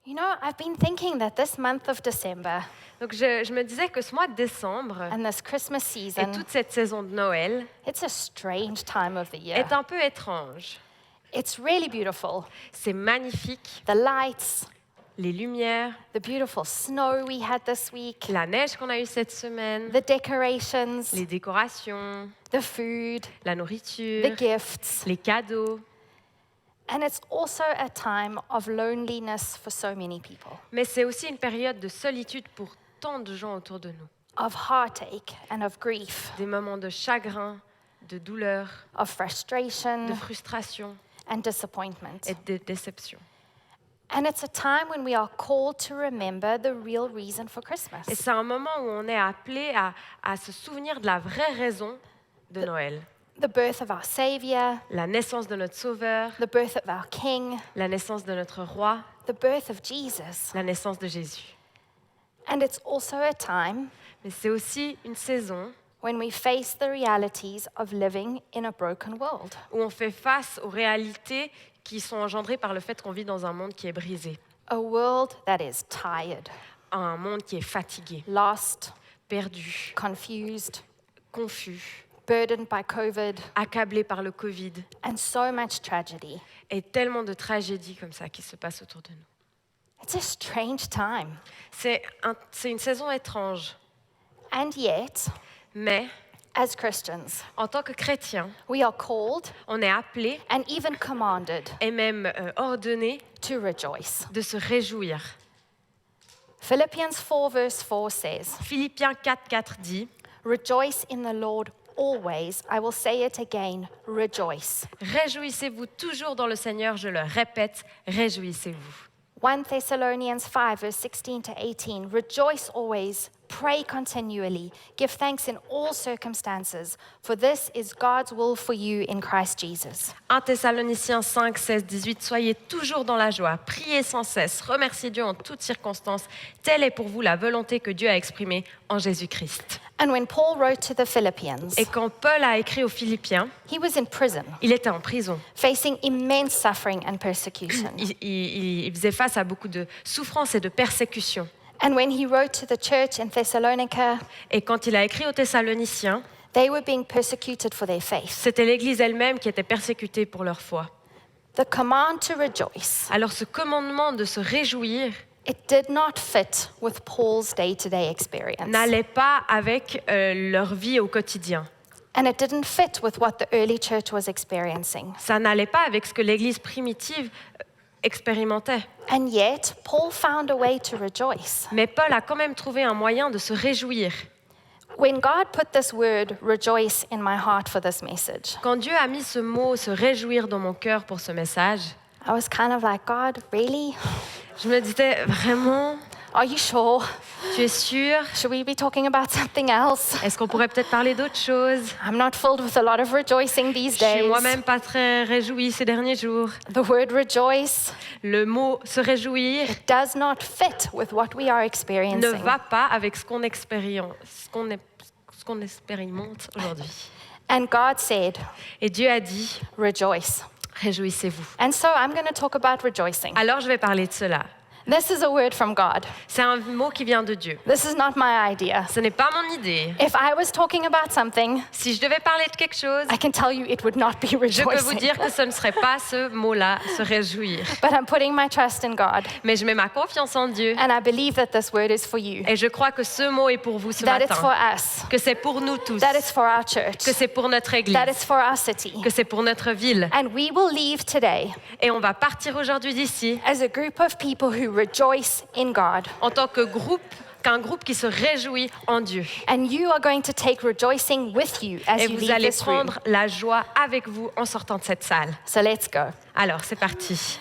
You know, I've been thinking that this month of December Donc je me disais que ce mois de décembre and this Christmas et season, toute cette saison de Noël it's a strange time of the year. est un peu étrange. It's really beautiful. C'est magnifique, The lights, les lumières, the beautiful snow we had this week, la neige qu'on a eue cette semaine, the decorations, les décorations, the food, la the nourriture, gifts. les cadeaux. And it's also a time of loneliness for so many people, Mais c'est aussi une période de solitude pour tant de gens autour de nous. of heartache and of grief, Des moments de chagrin, de douleur, of frustration de frustration and disappointment. et de déception. And it's a time when we are called to remember the real reason for Et Christmas. c'est un moment où on est appelé à se souvenir de la vraie raison de Noël. The birth of our Savior, La naissance de notre Sauveur, the birth of our King, la naissance de notre Roi, the birth of Jesus. la naissance de Jésus. And it's also a time Mais c'est aussi une saison when we face the realities of living in a broken world. où on fait face aux réalités qui sont engendrées par le fait qu'on vit dans un monde qui est brisé, A world that is tired, un monde qui est fatigué, lost, perdu, confused, confus, burdened by COVID, accablé par le Covid, and so much tragedy. et tellement de tragédies comme ça qui se passent autour de nous. It's a strange time. C'est une saison étrange, And yet, mais as Christians, en tant que chrétiens, we are called on est appelés and even commanded et même ordonnés to rejoice. de se réjouir. Philippians 4 verse 4 says, Philippiens 4:4 dit "Rejoice in the Lord always. I will say it again, rejoice." « Réjouissez-vous toujours dans le Seigneur, je le répète, réjouissez-vous. 1 Thessalonians 5 verse 16 to 18, "Rejoice always, pray continually, give thanks in all circumstances, for this is God's will for you in Christ Jesus." 1 Thessaloniciens 5, 16, 18 « Soyez toujours dans la joie, priez sans cesse, remerciez Dieu en toutes circonstances. Telle est pour vous la volonté que Dieu a exprimée en Jésus-Christ. » And when Paul wrote to the Philippians, Et quand Paul a écrit aux Philippiens, he was in prison, il était en prison. facing immense suffering and persecution. Il faisait face à beaucoup de souffrances et de persécutions. And when he wrote to the church in Thessalonica, Et quand il a écrit aux Thessaloniciens, they were being persecuted for their faith. c'était l'Église elle-même qui était persécutée pour leur foi. The command to rejoice, Alors ce commandement de se réjouir it did not fit with Paul's day-to-day experience. n'allait pas avec leur vie au quotidien. And it didn't fit with what the early church was experiencing. Ça n'allait pas avec ce que l'Église primitive expérimentait. And yet, Paul found a way to rejoice. Mais Paul a quand même trouvé un moyen de se réjouir. When God put this word, rejoice, in my heart for this message, Quand Dieu a mis ce mot, se réjouir dans mon cœur pour ce message, I was kind of like, God, really? je me disais, vraiment, Are you sure? tu es sûr? Should we be talking about something else? Est-ce qu'on pourrait peut-être parler d'autre chose? I'm not filled with a lot of rejoicing these Je suis days. moi-même pas très réjouie ces derniers jours. The word rejoice Le mot se réjouir does not fit with what we are ne experiencing. va pas avec ce qu'on expérimente aujourd'hui. And God said, Et Dieu a dit, rejoice. réjouissez-vous. And so I'm going to talk about rejoicing. Alors je vais parler de cela. This is a word from God. C'est un mot qui vient de Dieu. This is not my idea. Ce n'est pas mon idée. If I was talking about something, Si je devais parler de quelque chose, I can tell you it would not be je peux vous rejoicing. dire que ce ne serait pas ce mot-là, se réjouir. But I'm putting my trust in God. Mais je mets ma confiance en Dieu And I believe that this word is for you. et je crois que ce mot est pour vous ce That it's for matin. us. Que c'est pour nous tous. That it's for our church. Que c'est pour notre église. That it's for our city. Que c'est pour notre ville. And we will leave today Et on va partir aujourd'hui d'ici as a group of people who rejoice in God. en tant que qu'un groupe qui se réjouit en Dieu. And you are going to take rejoicing with you as Et you vous leave allez this room. prendre la joie avec vous en sortant de cette salle. So let's go. Alors, c'est parti.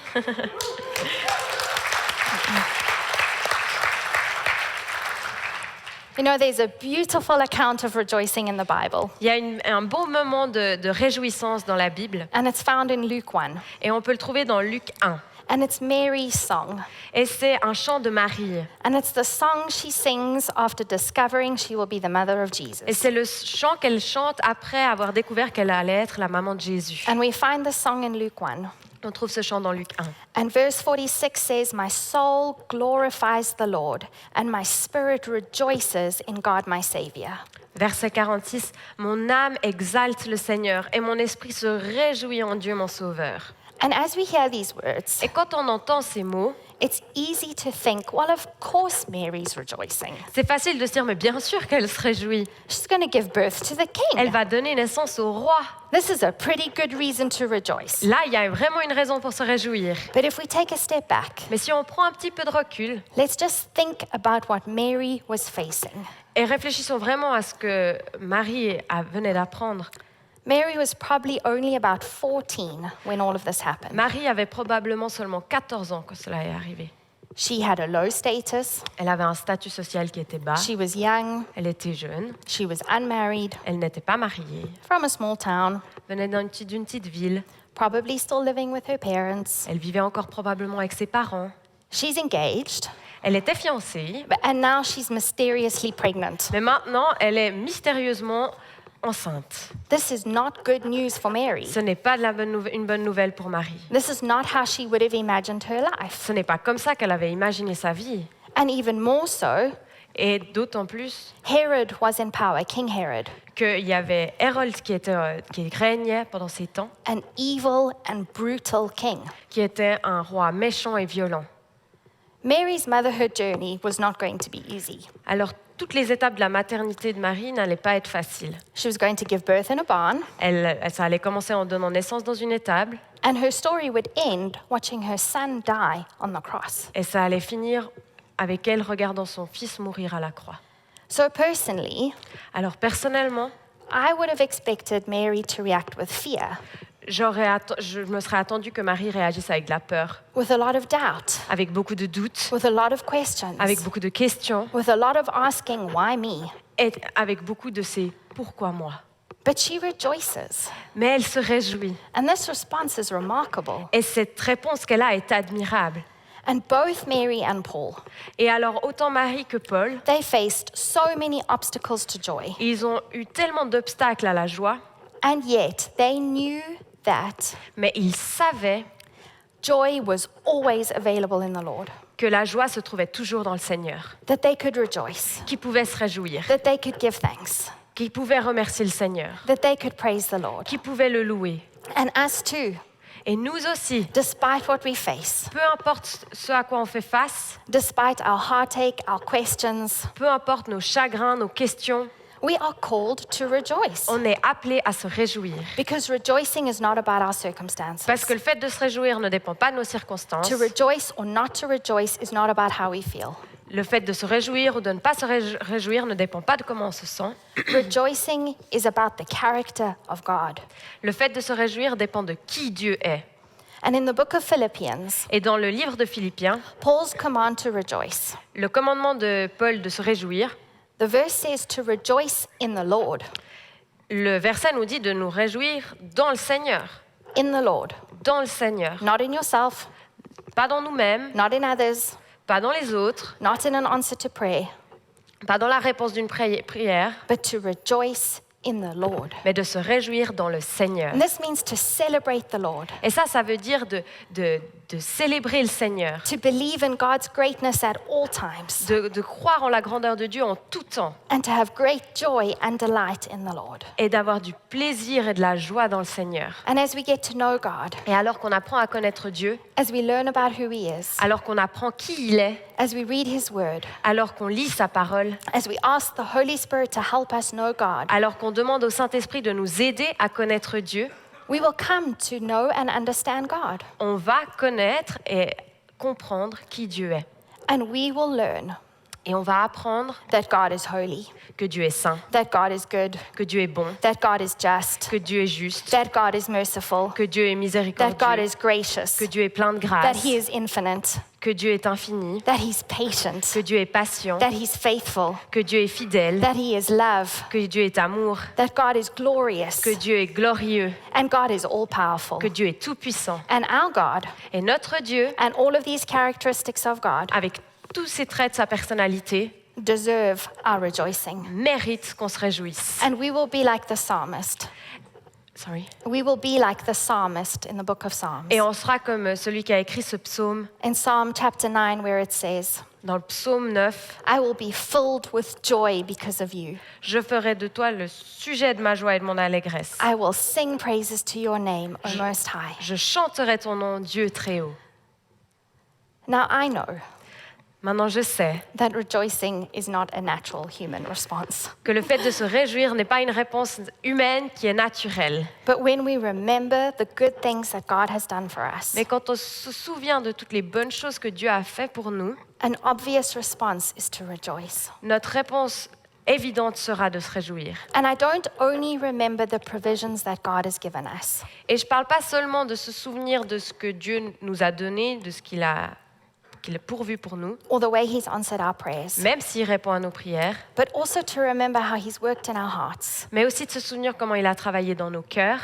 You know, there's a beautiful account of rejoicing in the Bible, Il y a un beau moment de réjouissance dans la Bible and it's found in Luke 1. et on peut le trouver dans Luc 1. And it's Mary's song. Et c'est un chant de Marie. And it's the song she sings after discovering she will be the mother of Jesus. Et c'est le chant qu'elle chante après avoir découvert qu'elle allait être la maman de Jésus. And we find this song in Luke 1. On trouve ce chant dans Luc 1. And verse 46 says, "My soul glorifies the Lord, and my spirit rejoices in God my Savior." Verset 46, « Mon âme exalte le Seigneur et mon esprit se réjouit en Dieu mon Sauveur. And as we hear these words, » Et quand on entend ces mots, it's easy to think, well, of course Mary's rejoicing. c'est facile de se dire, mais bien sûr qu'elle se réjouit. She's going to give birth to the Elle king. va donner naissance au roi. This is a pretty good reason to rejoice. Là, il y a vraiment une raison pour se réjouir. But if we take a step back, Mais si on prend un petit peu de recul let's just think about what Mary was facing. et réfléchissons vraiment à ce que Marie venait d'apprendre. Mary was probably only about 14 when all of this happened. Marie avait probablement seulement 14 ans quand cela est arrivé. She had a low status, Elle avait un statut social qui était bas. she was young, Elle était jeune. she was unmarried, Elle n'était pas mariée. from a small town, Venait d'une petite ville. probably still living with her parents. Elle vivait encore probablement avec ses parents. She's engaged, Elle était fiancée. and now she's mysteriously pregnant. Mais maintenant, elle est mystérieusement enceinte. This is not good news for Mary. Ce n'est pas une bonne nouvelle pour Marie. This is not how she would have imagined her life. Ce n'est pas comme ça qu'elle avait imaginé sa vie. And even more so, Et d'autant plus Herod was in power, King Herod, qu'il y avait Hérode qui régnait pendant ces temps, an evil and brutal king. qui était un roi méchant et violent. Mary's motherhood journey was not going to be easy. Alors, toutes les étapes de la maternité de Marie n'allaient pas être faciles. She was going to give birth in a barn, Ça allait commencer en donnant naissance dans une étable, and her story would end watching her son die on the cross. et ça allait finir avec elle regardant son fils mourir à la croix. So personally, Alors, personnellement, I would have expected Mary to react with fear, je me serais attendu que Marie réagisse avec de la peur, with a lot of doubt, avec beaucoup de doutes, with a lot of questions, avec beaucoup de questions, with a lot of asking, why me? et avec beaucoup de ces « pourquoi moi ?» But she rejoices. Mais elle se réjouit. And this response is remarkable. Et cette réponse qu'elle a est admirable. And both Mary and Paul, Et alors, autant Marie que Paul, they faced so many obstacles to joy. ils ont eu tellement d'obstacles à la joie, And yet they knew that mais ils savaient joy was always available in the Lord, que la joie se trouvait toujours dans le Seigneur, that they could rejoice, qu'ils pouvaient se réjouir, that they could give thanks, qu'ils pouvaient remercier le Seigneur, that they could praise the Lord. qu'ils pouvaient le louer. And us too, Et nous aussi, despite what we face, peu importe ce à quoi on fait face, despite our heartache, our questions, peu importe nos chagrins, nos questions, we are called to rejoice. on est appelé à se réjouir. Because rejoicing is not about our Parce circumstances. que le fait de se réjouir ne dépend pas de nos circonstances. To rejoice or not to rejoice is not about how we feel. Le fait de se réjouir ou de ne pas se réjouir ne dépend pas de comment on se sent. Rejoicing is about the character of God. Le fait de se réjouir dépend de qui Dieu est. And in the book of Philippians, Et dans le livre de Philippiens, Paul's command to rejoice. le commandement de Paul de se réjouir, The verse says to rejoice in the Lord. le verset nous dit de nous réjouir dans le Seigneur. In the Lord. Dans le Seigneur. Not in yourself, Pas dans nous-mêmes, not in others, pas dans les autres, not in an answer to prayer, pas dans la réponse d'une prière, but to rejoice in the Lord. mais de se réjouir dans le Seigneur. And this means to celebrate the Lord, Et ça veut dire de célébrer le Seigneur, to believe in God's greatness at all times, de croire en la grandeur de Dieu en tout temps and to have great joy and delight in the Lord. et d'avoir du plaisir et de la joie dans le Seigneur. And as we get to know God, Et alors qu'on apprend à connaître Dieu, as we learn about who He is, alors qu'on apprend qui il est, as we read His Word, alors qu'on lit sa parole, as we ask the Holy Spirit to help us know God, alors qu'on demande au Saint-Esprit de nous aider à connaître Dieu, we will come to know and understand God. on va connaître et comprendre qui Dieu est. And we will learn Et on va apprendre that God is holy, que Dieu est saint, that God is good, que Dieu est bon, that God is just, que Dieu est juste, that God is merciful, que Dieu est that God miséricordieux, is gracious, que Dieu est plein de that grâce, He is infinite, que Dieu est infini, that He's patient, que Dieu est patient, that He's faithful, que Dieu est fidèle, that He is love, que Dieu est amour, that God is glorious, que Dieu est glorieux, and God is all powerful. que Dieu est tout-puissant. And our God, Et notre Dieu, and all of these characteristics of God, avec tous ces traits de sa personnalité, deserve our rejoicing. mérite qu'on se réjouisse. And we will be like the psalmist, We will be like the psalmist in the book of Psalms. Et on sera comme celui qui a écrit ce psaume, In Psalm chapter 9, where it says, dans le psaume 9, I will be filled with joy because of you. « Je ferai de toi le sujet de ma joie et de mon allégresse. I will sing praises to your name, O Most High. Je chanterai ton nom, Dieu très haut. » Now I know Maintenant, je sais that rejoicing is not a natural human response. que le fait de se réjouir n'est pas une réponse humaine qui est naturelle. But when we remember the good things that God has done for us, Mais quand on se souvient de toutes les bonnes choses que Dieu a fait pour nous, an obvious response is to rejoice. notre réponse évidente sera de se réjouir. And I don't only remember the provisions that God has given us. Et je ne parle pas seulement de se souvenir de ce que Dieu nous a donné, de ce qu'il a pourvu pour nous, Or the way He's answered our prayers, même s'il répond à nos prières, but also to remember how He's worked in our hearts, mais aussi de se souvenir comment il a travaillé dans nos cœurs,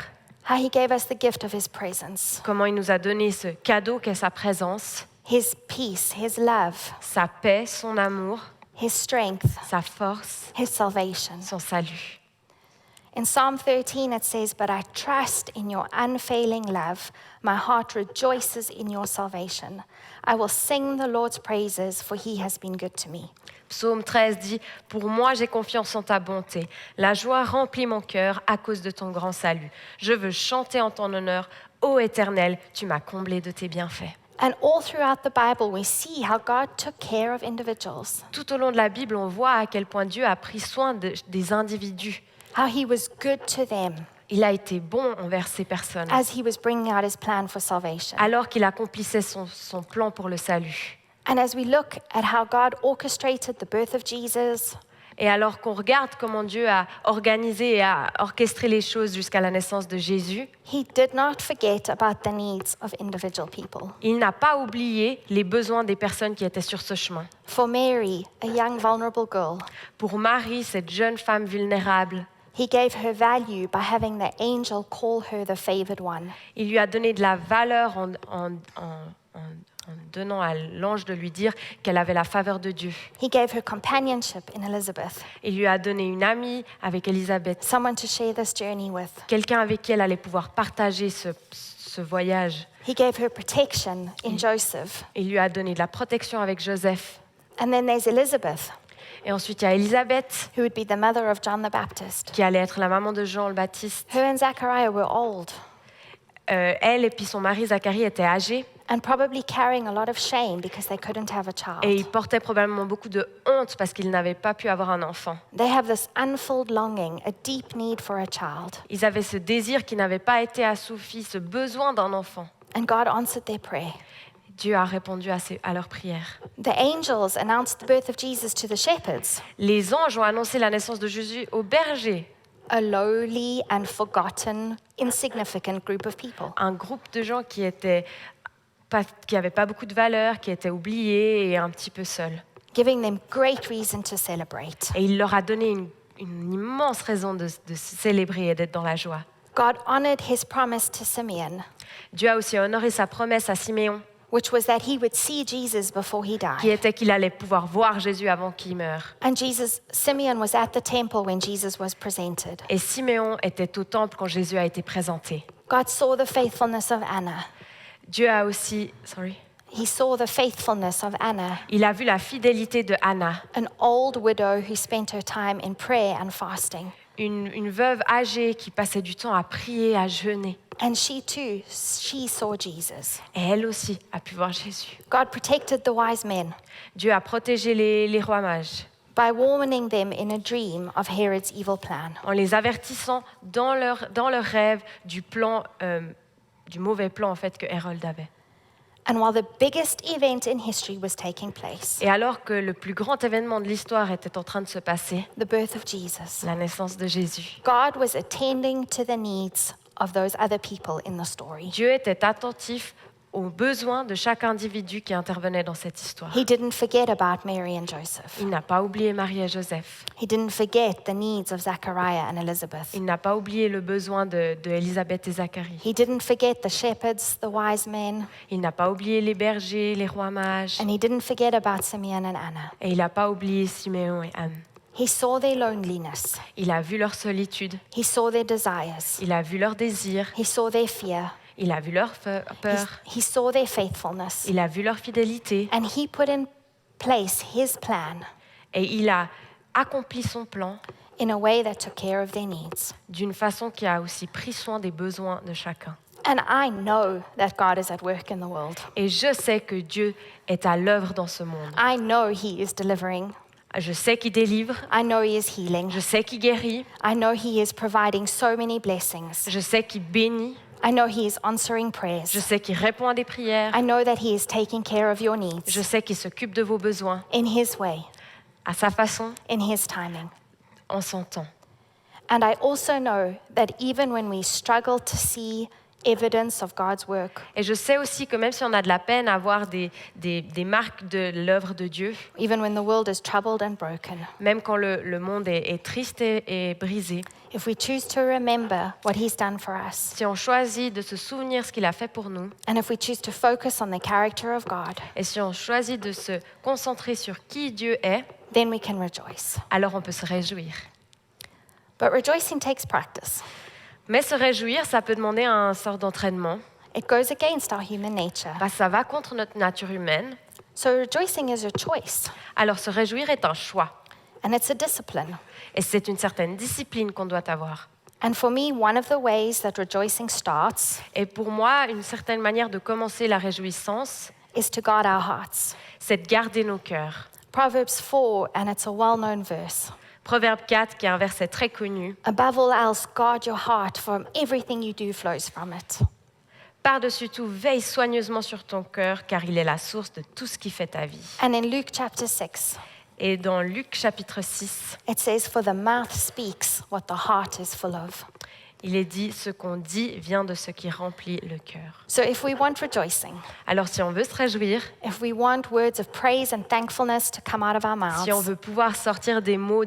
how He gave us the gift of His presence, comment il nous a donné ce cadeau qu'est sa présence, His peace, His love, sa paix, son amour, His strength, sa force, His salvation. son salut. In Psalm 13, it says, But I trust in your unfailing love. My heart rejoices in your salvation. I will sing the Lord's praises, for he has been good to me. Psaume 13 dit « Pour moi, j'ai confiance en ta bonté. La joie remplit mon cœur à cause de ton grand salut. Je veux chanter en ton honneur. Ô Éternel, tu m'as comblé de tes bienfaits. » And all throughout the Bible, we see how God took care of individuals, Tout au long de la Bible, on voit à quel point Dieu a pris soin des individus. how he was good to them Il a été bon envers ces personnes, as he was bringing out his plan for salvation. alors qu'il accomplissait son plan pour le salut. And as we look at how God orchestrated the birth of Jesus, Et alors qu'on regarde comment Dieu a organisé et a orchestré les choses jusqu'à la naissance de Jésus, he did not forget about the needs of individual people. il n'a pas oublié les besoins des personnes qui étaient sur ce chemin. For Mary, a young vulnerable girl, Pour Marie, cette jeune femme vulnérable, he gave her value by having the angel call her the favored one. il lui a donné de la valeur en donnant à l'ange de lui dire qu'elle avait la faveur de Dieu. He gave her companionship in Elizabeth, Il lui a donné une amie avec Élisabeth, someone to share this journey with. quelqu'un avec qui elle allait pouvoir partager ce voyage. He gave her protection in Joseph. Il lui a donné de la protection avec Joseph. And then there's Elizabeth, Et ensuite, il y a Élisabeth, who would be the mother of John the Baptist. qui allait être la maman de Jean le Baptiste. Her and Zachariah were old Elle et puis son mari Zacharie étaient âgés and probably carrying a lot of shame because they couldn't have a et ils child. portaient probablement beaucoup de honte parce qu'ils n'avaient pas pu avoir un enfant. They have this unfilled longing, a deep need for a child. Ils avaient ce désir qui n'avait pas été assouvi, ce besoin d'un enfant. And God answered their prayer. Dieu a répondu à leur prière. The angels announced the birth of Jesus to the shepherds, Les anges ont annoncé la naissance de Jésus aux bergers, a lowly and forgotten, insignificant group of people. un groupe de gens qui n'avaient pas beaucoup de valeur, qui étaient oubliés et un petit peu seuls. Giving them great reason to celebrate. Et il leur a donné une immense raison de se célébrer et d'être dans la joie. God honored his promise to Simeon, Dieu a aussi honoré sa promesse à Siméon, which was that he would see Jesus before he qui died. était qu'il allait pouvoir voir Jésus avant qu'il meure. And Simeon was at the temple when Jesus was presented. Et Siméon était au temple quand Jésus a été présenté. God saw the faithfulness of Anna. Dieu a aussi, He saw the faithfulness of Anna, il a vu la fidélité de Anna, an old widow who spent her time in prayer and fasting. une veuve âgée qui passait du temps à prier, à jeûner. And she too, she saw Jesus. Et elle aussi a pu voir Jésus. God protected the wise men Dieu a protégé les rois mages by warning them in a dream of Herod's evil plan. en les avertissant dans leur rêve du mauvais plan en fait que Hérode avait. And while the biggest event in history was taking place, Et alors que le plus grand événement de l'histoire était en train de se passer, the birth of Jesus, la naissance de Jésus, God was attending to the needs of those other people in the story. Dieu était attentif aux besoins de chaque individu qui intervenait dans cette histoire. He didn't forget about Mary and Joseph. Il n'a pas oublié Marie et Joseph. He didn't forget the needs of Zachariah and Elizabeth. Il n'a pas oublié le besoin de Élisabeth et Zacharie. He didn't forget the shepherds, the wise men, Il n'a pas oublié les bergers, les rois mages. and he didn't forget about Simeon and Anna. Et il n'a pas oublié Siméon et Anne. He saw their loneliness. Il a vu leur solitude. He saw their desires. Il a vu leurs désirs. He saw their fear. Il a vu leur peur. He saw their faithfulness. Il a vu leur fidélité. And he put in place his plan Et il a accompli son plan in a way that took care of their needs. d'une façon qui a aussi pris soin des besoins de chacun. And I know that God is at work in the world. Et je sais que Dieu est à l'œuvre dans ce monde. I know he is delivering. Je sais qu'il délivre. I know he is healing. Je sais qu'il guérit. I know he is providing so many blessings. Je sais qu'il bénit. I know he is answering Je prayers. sais qu'il répond à des prières. I know that he is taking care of your Je needs sais qu'il s'occupe de vos besoins in his way, à sa façon, in his timing. en son temps. And I also know that even when we struggle to see evidence of God's work, Et je sais aussi que même si on a de la peine à voir des marques de l'œuvre de Dieu, even when the world is troubled and broken, même quand le monde est triste et brisé, if we choose to remember what he's done for us, si on choisit de se souvenir ce qu'il a fait pour nous, and if we choose to focus on the character of God, et si on choisit de se concentrer sur qui Dieu est, then we can rejoice. alors on peut se réjouir. But rejoicing takes practice. Mais se réjouir, ça peut demander un sort d'entraînement. It goes against our human nature. Ça va contre notre nature humaine. So rejoicing is a choice, Alors se réjouir est un choix. and it's a discipline. Et c'est une certaine discipline qu'on doit avoir. And for me, one of the ways that rejoicing starts Et pour moi, une certaine manière de commencer la réjouissance, is to guard our hearts. c'est de garder nos cœurs. Proverbs 4, and it's a well-known verse. Proverbe 4, qui est un verset très connu. Above all else, guard your heart, from everything you do flows from it. Par-dessus tout, veille soigneusement sur ton cœur, car il est la source de tout ce qui fait ta vie. And in Luke chapter 6, Et dans Luc chapitre 6, it says, For the mouth speaks what the heart is full of. il est dit, ce qu'on dit vient de ce qui remplit le cœur. So if we want rejoicing, Alors si on veut se réjouir, if we want words of praise and thankfulness to come out of our si on mouths, veut pouvoir sortir des mots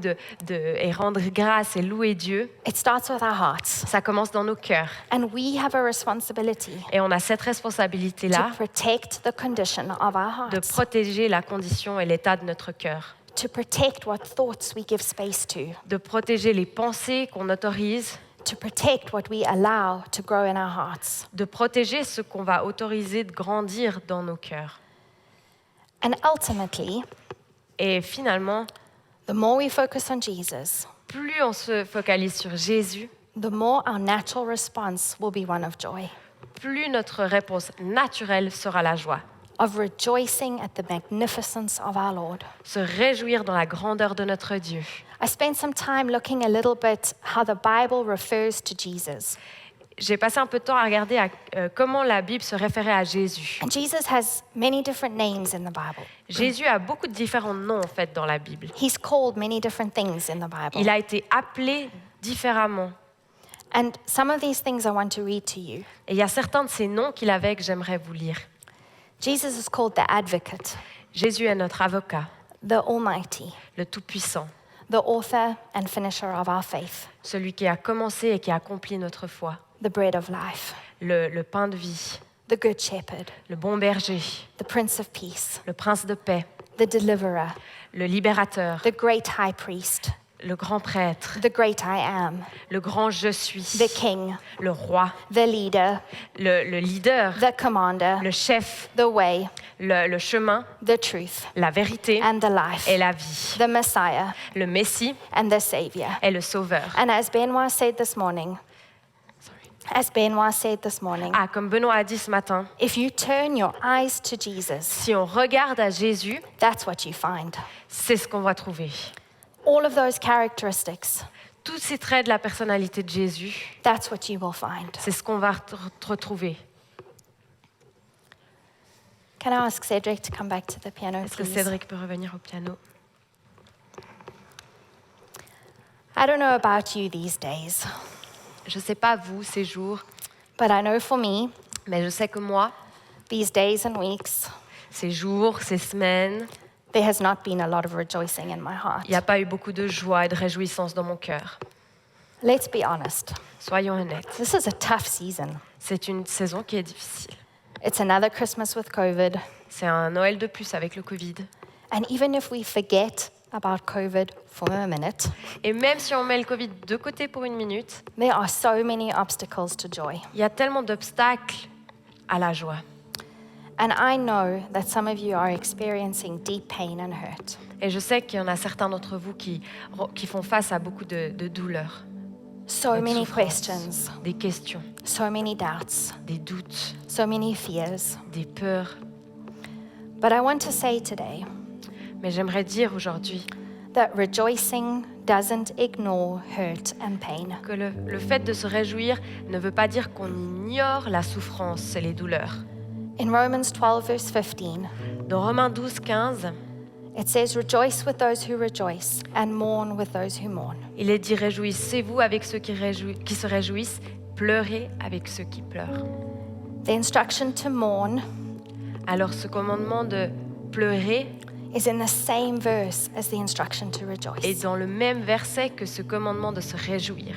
et rendre grâce et louer Dieu, it starts with our hearts. ça commence dans nos cœurs. And we have a responsibility Et on a cette to responsabilité-là protect the condition of our de hearts, protéger la condition et l'état de notre cœur, to protect what thoughts we give space to, de protéger les pensées qu'on autorise, to protect what we allow to grow in our hearts. de protéger ce qu'on va autoriser de grandir dans nos cœurs. And ultimately, Et finalement, the more we focus on Jesus, plus on se focalise sur Jésus, the more our natural response will be one of joy, plus notre réponse naturelle sera la joie. of rejoicing at the magnificence of our Lord. Se réjouir dans la grandeur de notre Dieu. I spent some time looking a little bit how the Bible refers to Jesus. J'ai passé un peu de temps à regarder comment la Bible se référait à Jésus. And Jesus has many different names in the Bible. Jésus a beaucoup de différents noms en fait dans la Bible. He's called many different things in the Bible. Il a été appelé différemment. And some of these things I want to read to you. Et il y a certains de ces noms qu'il avait que j'aimerais vous lire. Jesus is called the Advocate, Jésus est notre avocat, the Almighty, le Tout-Puissant, the Author and Finisher of our faith, celui qui a commencé et qui a accompli notre foi, the Bread of Life, le pain de vie, the Good Shepherd, le bon berger, the Prince of Peace, le prince de paix, the Deliverer, le libérateur, the Great High Priest, le grand prêtre, the Great I Am, le grand je suis, the King, le roi, the Leader, le leader, the Commander, le chef, the Way, le chemin, the Truth, la vérité and the Life, et la vie, the Messiah le Messie and the Savior. et le sauveur. And as Benoit said this morning, Comme Benoît a dit ce matin, if you turn your eyes to Jesus, si on regarde à Jésus, that's what you find. c'est ce qu'on va trouver. All of those characteristics, Tous ces traits de la personnalité de Jésus, that's what you will find. c'est ce qu'on va retrouver. Can I ask Cedric to come back to the piano, Est-ce que please? Cédric peut revenir au piano? I don't know about you these days, Je ne sais pas vous, ces jours, but I know for me, mais je sais que moi, these days and weeks, ces jours, ces semaines, there has not been a lot of rejoicing in my heart. il n'y a pas eu beaucoup de joie et de réjouissance dans mon cœur. Let's be honest. Soyons honnêtes. This is a tough season. C'est une saison qui est difficile. It's another Christmas with COVID. C'est un Noël de plus avec le Covid. And even if we forget about COVID for a minute, Et même si on met le Covid de côté pour une minute, there are so many obstacles to joy. il y a tellement d'obstacles à la joie. And I know that some of you are experiencing deep pain and hurt. Et je sais qu'il y en a certains d'entre vous qui font face à beaucoup de douleurs, So de many souffrances, questions, des questions, so many doubts, des doutes, so many fears. des peurs. But I want to say today Mais j'aimerais dire aujourd'hui that rejoicing doesn't ignore hurt and pain. que le fait de se réjouir ne veut pas dire qu'on ignore la souffrance et les douleurs. In Romans 12, verse 15, Dans Romains 12, 15, it says, Rejoice with those who rejoice and mourn with those who mourn. il est dit « Réjouissez-vous avec ceux qui se réjouissent, pleurez avec ceux qui pleurent. The instruction to mourn » Alors ce commandement de pleurer is in the same verse as the instruction to est rejoice. dans le même verset que ce commandement de se réjouir.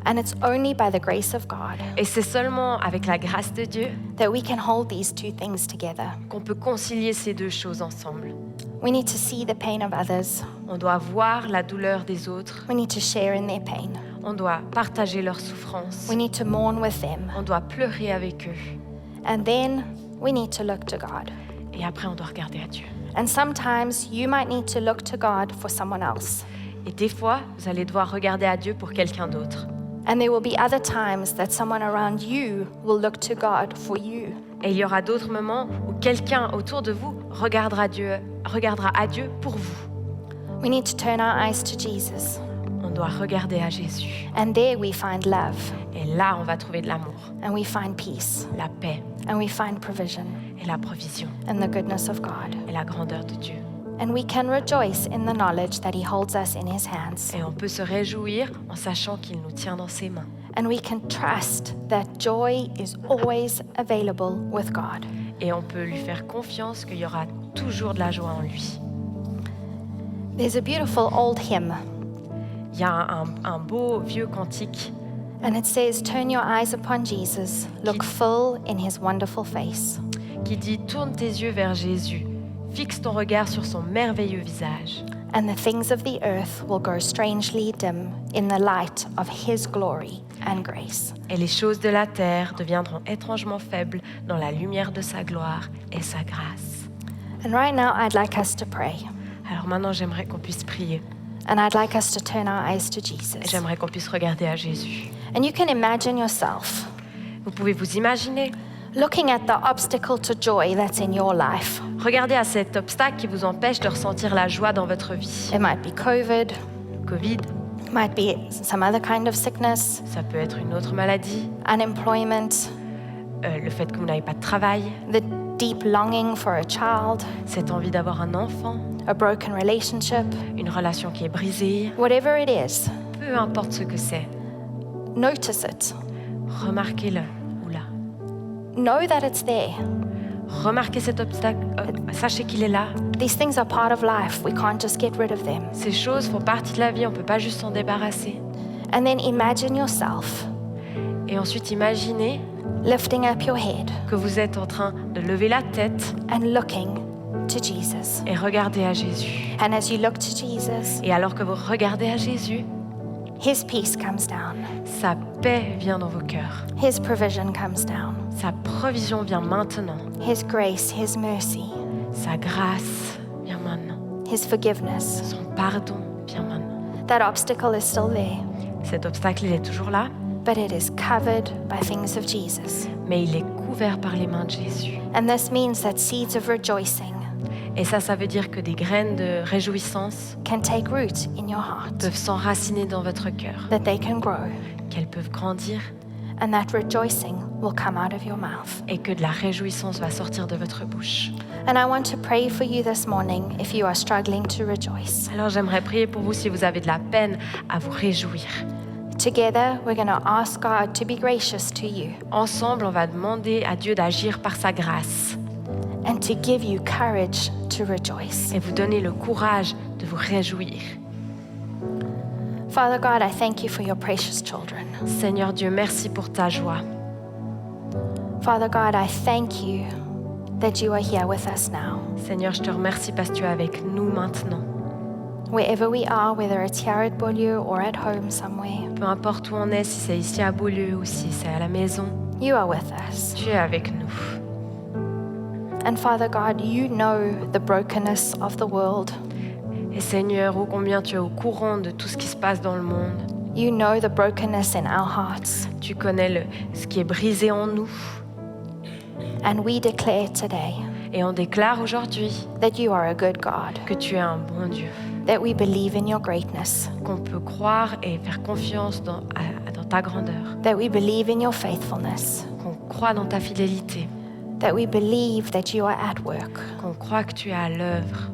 And it's only by the grace of God Et c'est seulement avec la grâce de Dieu that we can hold these two things together. qu'on peut concilier ces deux choses ensemble. We need to see the pain of others. On doit voir la douleur des autres, We need to share in their pain. on doit partager leur souffrance, We need to mourn with them. on doit pleurer avec eux. And then we need to look to God. Et après, on doit regarder à Dieu. And sometimes you might need to look to God for someone else. Et des fois, vous allez devoir regarder à Dieu pour quelqu'un d'autre. And there will be other times that someone around you will look to God for you. Et il y aura d'autres moments où quelqu'un autour de vous regardera à Dieu pour vous. We need to turn our eyes to Jesus. On doit regarder à Jésus. And there we find love, Et là, on va trouver de l'amour, and we find peace, la paix and we find provision et la provision and the goodness of God. et la grandeur de Dieu. And we can rejoice in the knowledge that He holds us in His hands. Et on peut se réjouir en sachant qu'il nous tient dans ses mains. And we can trust that joy is always available with God. Et on peut lui faire confiance qu'il y aura toujours de la joie en lui. There's a beautiful old hymn, Il y a un beau vieux cantique and it says, Turn your eyes upon Jesus, look full in His wonderful face. qui dit « Tourne tes yeux vers Jésus, fixe ton regard sur son merveilleux visage. And the things of the earth will grow strangely dim in the light of His glory and grace. Et les choses de la terre deviendront étrangement faibles dans la lumière de sa gloire et sa grâce. » And right now, I'd like us to pray. Alors maintenant, j'aimerais qu'on puisse prier. And I'd like us to turn our eyes to Et Jesus. j'aimerais qu'on puisse regarder à Jésus. And you can imagine yourself Vous pouvez vous imaginer, looking at the obstacle to joy that's in your life. regardez à cet obstacle qui vous empêche de ressentir la joie dans votre vie. It might be COVID, Covid, it might be some other kind of sickness, ça peut être une autre maladie, unemployment, le fait que vous n'avez pas de travail, the deep longing for a child, cette envie d'avoir un enfant, a broken relationship, une relation qui est brisée, whatever it is, peu importe ce que c'est, notice it. remarquez-le. Oula. Know that it's there. Remarquez cet obstacle, sachez qu'il est là. These things are part of life. We can't just get rid of them. Ces choses font partie de la vie, on ne peut pas juste s'en débarrasser. And then imagine yourself Et ensuite, imaginez lifting up your head que vous êtes en train de lever la tête and looking to Jesus. et regardez à Jésus. And as you look to Jesus, Et alors que vous regardez à Jésus, His peace comes down. sa paix vient dans vos cœurs. His provision comes down. Sa provision vient maintenant. His grace, His mercy, Sa grâce vient maintenant. His forgiveness. Son pardon vient maintenant. That obstacle is still there, Cet obstacle, il est toujours là, but it is covered by things of Jesus. mais il est couvert par les mains de Jésus. And this means that seeds of rejoicing Et ça veut dire que des graines de réjouissance can take root in your heart, peuvent s'enraciner dans votre cœur, that they can grow, qu'elles peuvent grandir and that rejoicing will come out of your mouth. et que de la réjouissance va sortir de votre bouche. And I want to pray for you this morning if you are struggling to rejoice. Alors j'aimerais prier pour vous si vous avez de la peine à vous réjouir. Together, we're going to ask God to be gracious to you Ensemble, on va demander à Dieu d'agir par sa grâce and to give you courage to rejoice. et vous donner le courage de vous réjouir. Father God, I thank you for your precious children. Seigneur Dieu, merci pour ta joie. Father God, I thank you that you are here with us now. Seigneur, je te remercie parce que tu es avec nous maintenant. Wherever we are, whether it's here at Beaulieu or at home somewhere, Peu importe où on est, si c'est ici à Beaulieu ou si c'est à la maison, you are with us. tu es avec nous. And Father God, you know the brokenness of the world. Et Seigneur, ô combien tu es au courant de tout ce qui se passe dans le monde. You know the brokenness in our hearts. Tu connais ce qui est brisé en nous. And we declare today Et on déclare aujourd'hui that you are a good God, que tu es un bon Dieu, that we believe in your greatness, qu'on peut croire et faire confiance dans ta grandeur, that we believe in your faithfulness, qu'on croit dans ta fidélité, that we believe that you are at work. qu'on croit que tu es à l'œuvre.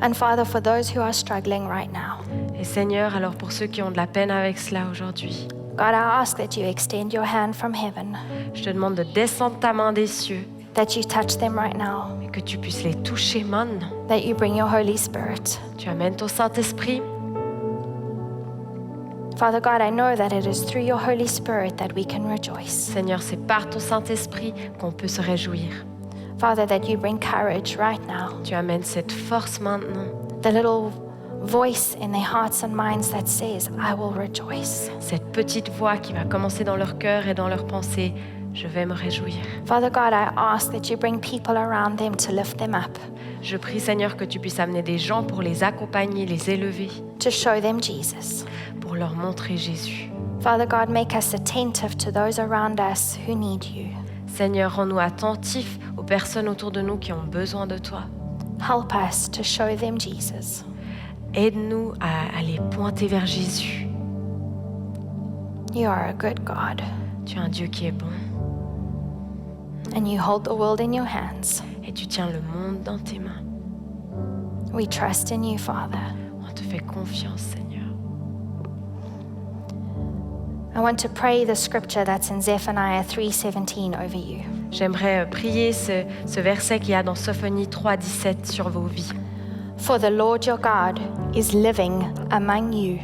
And Father, for those who are struggling right now, Et Seigneur, alors pour ceux qui ont de la peine avec cela aujourd'hui, God, I ask that you extend your hand from heaven, je te demande de descendre ta main des cieux that you touch them right now, et que tu puisses les toucher maintenant. that you bring your Holy Spirit. Tu amènes ton Saint-Esprit. Father God, I know that it is through your Holy Spirit that we can rejoice. Seigneur, c'est par ton Saint-Esprit qu'on peut se réjouir. Father, that you bring courage right now. Tu amènes cette force maintenant, The little voice in their hearts and minds that says, I will rejoice. cette petite voix qui va commencer dans leur cœur et dans leurs pensées. Je vais me réjouir. Father God, I ask that you bring people around them to lift them up, Je prie, Seigneur, que tu puisses amener des gens pour les accompagner, les élever, to show them Jesus. pour leur montrer Jésus. Father God, make us attentive to those around us who need you. Seigneur, rends-nous attentifs aux personnes autour de nous qui ont besoin de toi. Help us to show them Jesus. Aide-nous à les pointer vers Jésus. You are a good God, Tu es un Dieu qui est bon and you hold the world in your hands. et tu tiens le monde dans tes mains. We trust in you, Father. On te fait confiance, Seigneur. I want to pray the scripture that's in Zephaniah 3:17 over you. J'aimerais prier ce verset qu'il y a dans Sophonie 3:17 sur vos vies. For the Lord your God is living among you.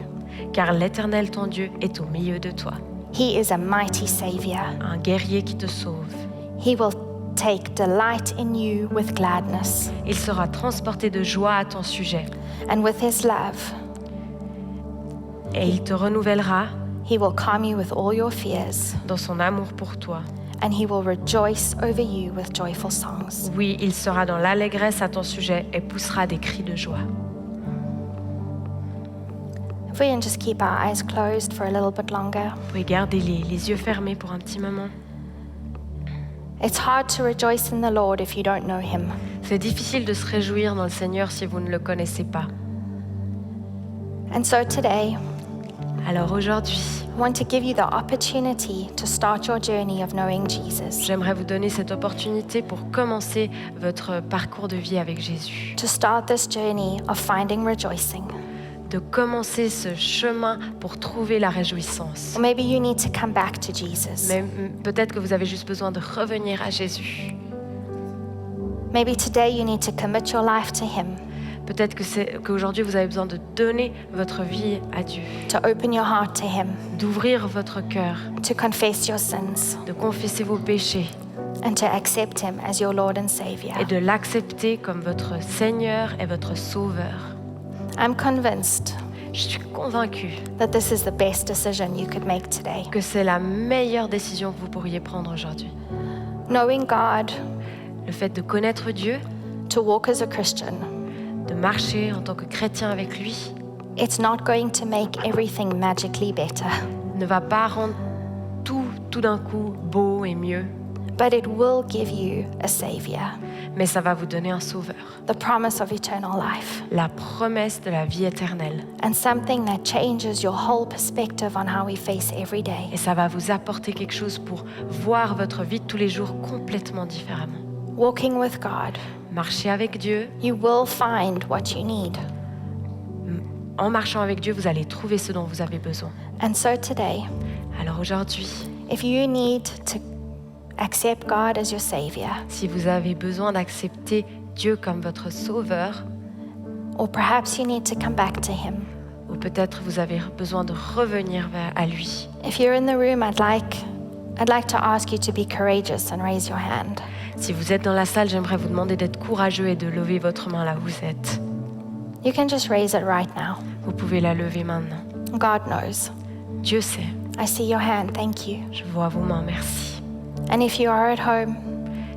Car l'Éternel, ton Dieu, est au milieu de toi, He is a mighty Savior. un guerrier qui te sauve. He will take delight in you with gladness, Il sera transporté de joie à ton sujet and with his love, et il te renouvellera he will calm you with all your fears, dans son amour pour toi. and he will rejoice over you with joyful songs. Oui, il sera dans l'allégresse à ton sujet et poussera des cris de joie. If we can just keep our eyes closed for a little bit longer. Vous pouvez garder les yeux fermés pour un petit moment. It's hard to rejoice in the Lord if you don't know him. C'est difficile de se réjouir dans le Seigneur si vous ne le connaissez pas. And so today, Alors aujourd'hui, I want to give you the opportunity to start your journey of knowing Jesus, j'aimerais vous donner cette opportunité pour commencer votre parcours de vie avec Jésus. to start this journey of finding rejoicing. De commencer ce chemin pour trouver la réjouissance. Or maybe you need to come back to Jesus. Mais peut-être que vous avez juste besoin de revenir à Jésus. Maybe today you need to commit your life to him, Peut-être qu'aujourd'hui vous avez besoin de donner votre vie à Dieu, to open your heart to him, d'ouvrir votre cœur, to confess your sins, de confesser vos péchés and to accept him as your Lord and Savior. et de l'accepter comme votre Seigneur et votre Sauveur. I'm convinced Je suis convaincue that this is the best decision you could make today. que c'est la meilleure décision que vous pourriez prendre aujourd'hui. Knowing God, Le fait de connaître Dieu, to walk as a Christian, de marcher en tant que chrétien avec lui, it's not going to make everything magically better, ne va pas rendre tout d'un coup beau et mieux, but it will give you a Savior, mais ça va vous donner un Sauveur, the promise of eternal life, la promesse de la vie éternelle. and something that changes your whole perspective on how we face every day. Et ça va vous apporter quelque chose pour voir votre vie de tous les jours complètement différemment. Walking with God, Marchez avec Dieu. you will find what you need. En marchant avec Dieu, vous allez trouver ce dont vous avez besoin. And so today, Alors aujourd'hui, if you need to accept God as your Savior, si vous avez besoin d'accepter Dieu comme votre Sauveur, or perhaps you need to come back to him, ou peut-être vous avez besoin de revenir à lui, if you're in the room, I'd like to ask you to be courageous and raise your hand. si vous êtes dans la salle, j'aimerais vous demander d'être courageux et de lever votre main là où vous êtes. You can just raise it right now. Vous pouvez la lever maintenant. God knows. Dieu sait. I see your hand. Thank you. Je vois vos mains, merci. And if you are at home,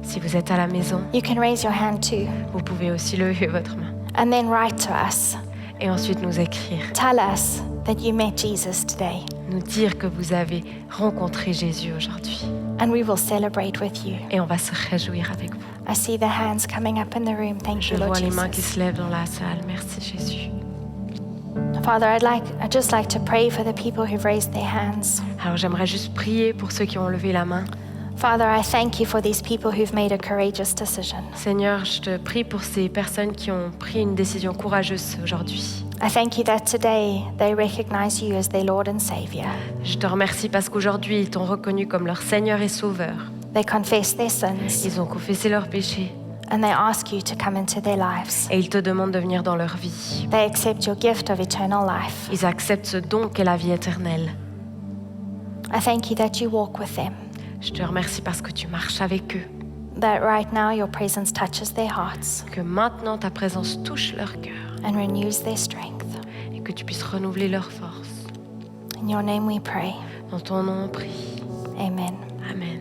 Si vous êtes à la maison, you can raise your hand too. vous pouvez aussi lever votre main And then write to us. et ensuite nous écrire, Tell us that you met Jesus today. nous dire que vous avez rencontré Jésus aujourd'hui. And we will celebrate with you. Et on va se réjouir avec vous. I see the hands coming up in the room. Thank Je you, Lord vois les mains qui Jesus. se lèvent dans la salle. Merci Jésus. Father, I'd just like to pray for the people who've raised their hands. Alors j'aimerais juste prier pour ceux qui ont levé la main. Father, I thank you for these people who've made a courageous decision. Seigneur, je te prie pour ces personnes qui ont pris une décision courageuse aujourd'hui. I thank you that today they recognize you as their Lord and Savior. Je te remercie parce qu'aujourd'hui, ils t'ont reconnu comme leur Seigneur et Sauveur. They confess their sins Ils ont confessé leurs péchés and they ask you to come into their lives. et ils te demandent de venir dans leur vie. They accept your gift of eternal life. Ils acceptent ce don qu'est la vie éternelle. I thank you that you walk with them, Je te remercie parce que tu marches avec eux, that right now your presence touches their hearts que maintenant ta présence touche leur cœur and renews their strength. et que tu puisses renouveler leur force. In your name we pray. Dans ton nom, on prie. Amen. Amen.